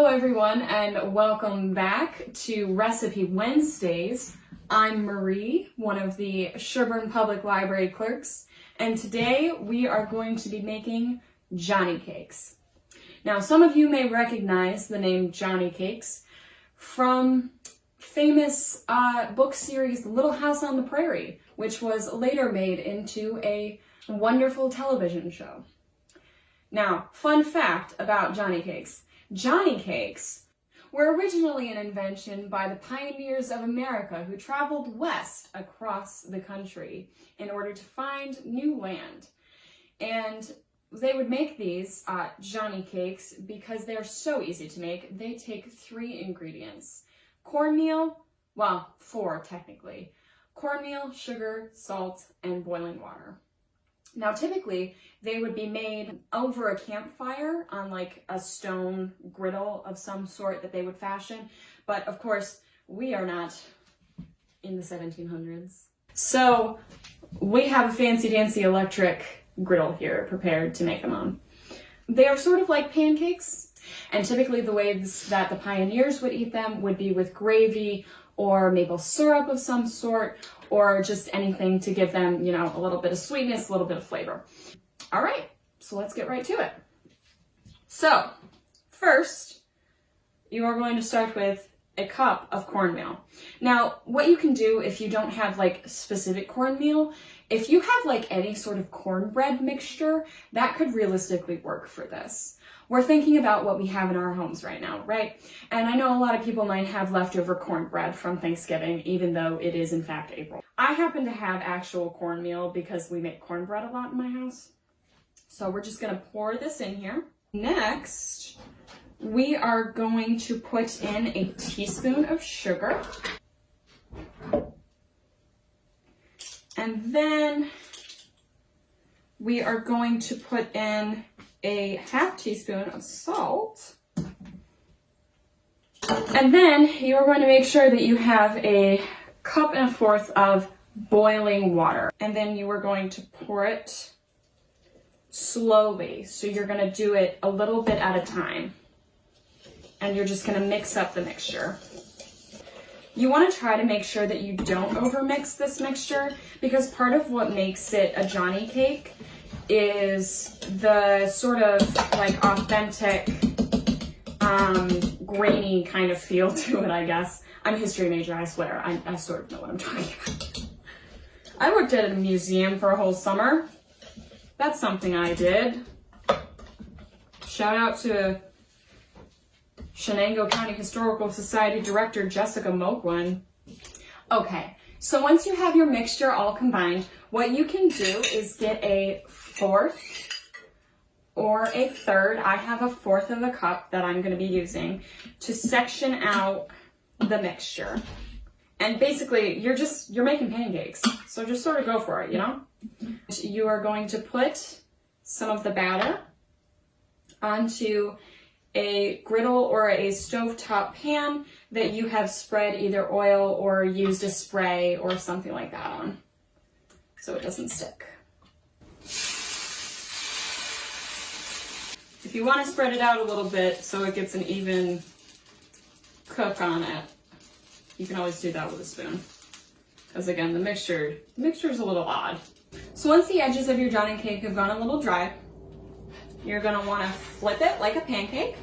everyone, and welcome back to Recipe Wednesdays. I'm Marie, one of the Sherburne Public Library clerks, and today we are going to be making Johnny Cakes. Now, some of you may recognize the name Johnny Cakes from famous book series Little House on the Prairie, which was later made into a wonderful television show. Now, fun fact about Johnny Cakes. Johnny Cakes were originally an invention by the pioneers of America who traveled west across the country in order to find new land. And they would make these Johnny Cakes because they're so easy to make. They take 3 ingredients. Cornmeal, well, 4 technically. Cornmeal, sugar, salt, and boiling water. Now, typically, they would be made over a campfire on like a stone griddle of some sort that they would fashion. But of course, we are not in the 1700s. So we have a fancy-dancy electric griddle here prepared to make them on. They are sort of like pancakes. And typically the ways that the pioneers would eat them would be with gravy or maple syrup of some sort, or just anything to give them, you know, a little bit of sweetness, a little bit of flavor. All right, so let's get right to it. So, first, you are going to start with a cup of cornmeal. Now, what you can do if you don't have like specific cornmeal, if you have like any sort of cornbread mixture, that could realistically work for this. We're thinking about what we have in our homes right now, right? And I know a lot of people might have leftover cornbread from Thanksgiving, even though it is in fact April. I happen to have actual cornmeal because we make cornbread a lot in my house. So we're just gonna pour this in here. Next, we are going to put in a teaspoon of sugar. And then we are going to put in a half teaspoon of salt. And then you are going to make sure that you have a 1.25 cups of boiling water. And then you are going to pour it slowly. So you're going to do it a little bit at a time. And you're just going to mix up the mixture. You want to try to make sure that you don't overmix this mixture, because part of what makes it a Johnny cake is the sort of like authentic, grainy kind of feel to it, I guess. I'm a history major, I swear. I sort of know what I'm talking about. I worked at a museum for a whole summer. That's something I did. Shout out to Shenango County Historical Society Director Jessica Moquin. Okay, so once you have your mixture all combined, what you can do is get a 1/4 or a 1/3. I have a 1/4 of a cup that I'm going to be using to section out the mixture. And basically, you're making pancakes, so just sort of go for it, you know? You are going to put some of the batter onto a griddle or a stovetop pan that you have spread either oil or used a spray or something like that on, so it doesn't stick. If you want to spread it out a little bit so it gets an even cook on it, you can always do that with a spoon. Because again, the mixture is a little odd. So once the edges of your Johnny cake have gone a little dry, you're going to want to flip it like a pancake.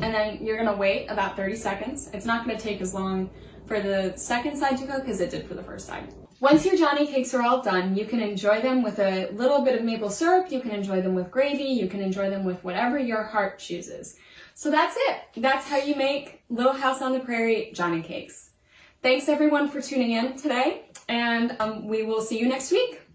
And then you're going to wait about 30 seconds. It's not going to take as long for the second side to cook as it did for the first side. Once your Johnny cakes are all done, you can enjoy them with a little bit of maple syrup, you can enjoy them with gravy, you can enjoy them with whatever your heart chooses. So that's it. That's how you make Little House on the Prairie Johnny Cakes. Thanks everyone for tuning in today, and we will see you next week.